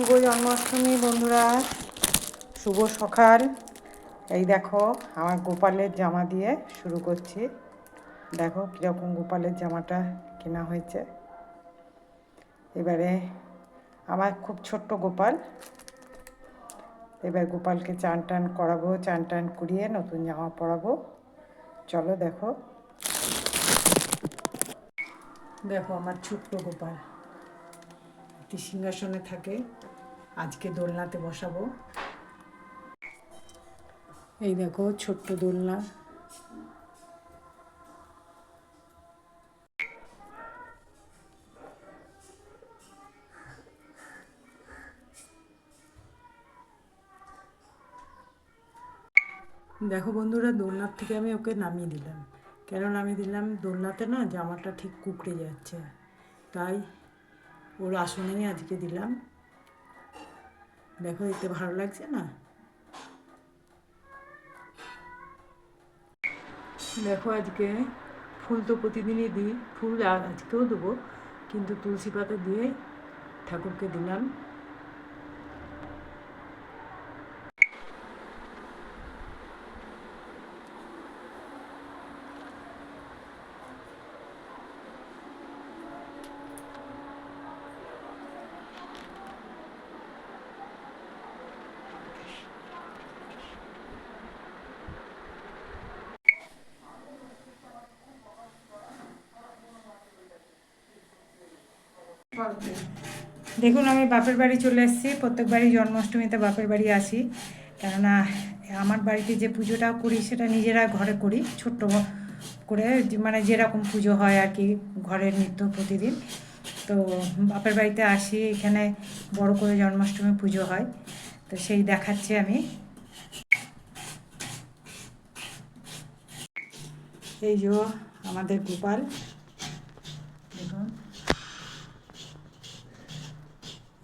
শুভ জন্মাষ্টমী বন্ধুরা, শুভ সকাল। এই দেখো আমার গোপালের জামা দিয়ে শুরু করছি। দেখো কীরকম গোপালের জামাটা কেনা হয়েছে। এবারে আমার খুব ছোট্ট গোপাল, এবার গোপালকে চান টান করাবো, চান টান করিয়ে নতুন জামা পরাবো। চলো দেখো, দেখো আমার ছোট্ট গোপাল সিংহাসনে থাকে, আজকে দোলনাতে বসাবো। এই দেখো ছোট্ট দোলনা। দেখো বন্ধুরা, দোলনার থেকে আমি ওকে নামিয়ে দিলাম। কেন নামিয়ে দিলাম? দোলনাতে না জামাটা ঠিক কুকড়ে যাচ্ছে, তাই ওর আসনেই আজকে দিলাম। দেখো এতে ভালো লাগছে না? দেখো আজকে ফুল তো প্রতিদিনই দিই, ফুল আজকেও দেবো, কিন্তু তুলসী পাতা দিয়ে ঠাকুরকে দিলাম। দেখুন আমি বাপের বাড়ি চলে এসেছি। প্রত্যেকবারই জন্মাষ্টমীতে বাপের বাড়ি আসি, কেননা আমার বাড়িতে যে পুজোটা করি সেটা নিজেরা ঘরে করি, ছোট্ট করে, মানে যেরকম পুজো হয় আর কি, ঘরের নিত্য প্রতিদিন। তো বাপের বাড়িতে আসি, এখানে বড় করে জন্মাষ্টমী পুজো হয়, তো সেই দেখাচ্ছি আমি। এই যে আমাদের গোপাল, দেখুন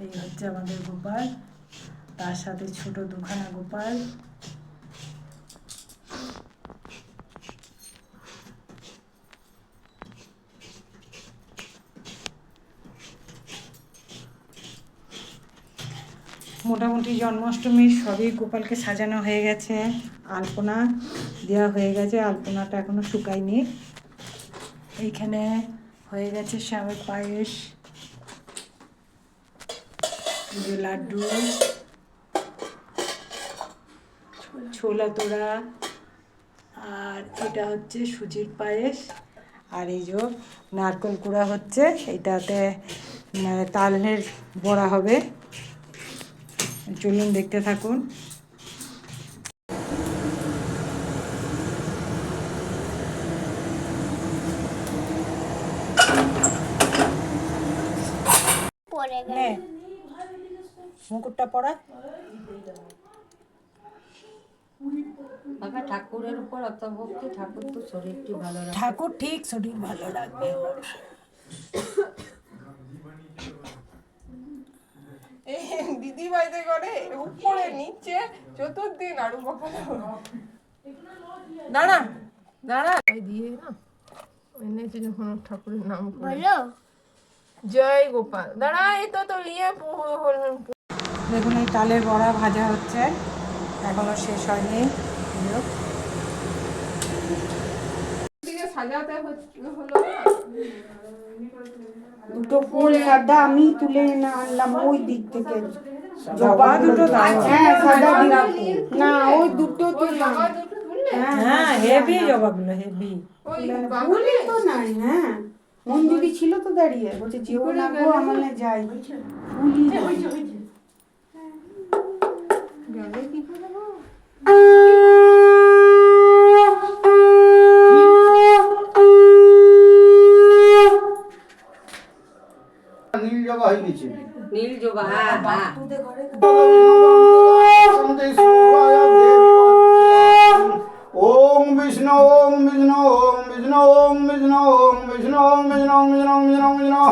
এই হচ্ছে আমাদের গোপাল, তার সাথে ছোট দুখানা গোপাল। মোটামুটি জন্মাষ্টমীর সবই গোপালকে সাজানো হয়ে গেছে, আলপনা দেওয়া হয়ে গেছে, আলপনাটা এখনো শুকায়নি। এইখানে হয়ে গেছে শ্যামের পায়েস, লাড্ডু, ছোলা তোড়া, আর এটা হচ্ছে সুজির পায়েস, আর এই যে নারকেল কুড়া হচ্ছে, এটাতে তালের বড়া হবে। চলুন দেখতে থাকুন। মুকুটটা পড়া। ঠাকুরের উপর অত ভক্তি, ঠাকুর তো শরীরটি ভালো রাখে। ঠাকুর ঠিক শরীর ভালো রাখবে। দিদি বাইরে করে উপরে নিচে চতুর্দিন আরো দাঁড়া দাঁড়া দিয়ে না এনেছে যখন ঠাকুরের নাম বলো জয় গোপাল। দাঁড়া এই তো তো নিয়ে দেখুন এই তালের বড়া ভাজা হচ্ছে, এখনো শেষ হয়নি। সাজাতে হলো দুটো ফুল সাদা আমি তুলে এনে আনলাম ওই দিক থেকে। জবা দুটো দাও। হ্যাঁ সাদা না ওই দুটো তুললাম। হ্যাঁ হেভি জবাগুলো, হেভি। ফুলই তো নাই। হ্যাঁ মঞ্জুরি ছিল তো দাঁড়িয়ে, বলছে যেও লাগবো আমার না যাই, ফুলই গেলে কি করে নীল জবা হয়ে গেছে। নীল জবা, হ্যাঁ হ্যাঁ। ওম বিষ্ণু ওম বিষ্ণু ওম বিষ্ণু ওম বিষ্ণু ওম বিষ্ণু ওম বিষ্ণু ওম বিষ্ণু ওম বিষ্ণু ওম বিষ্ণু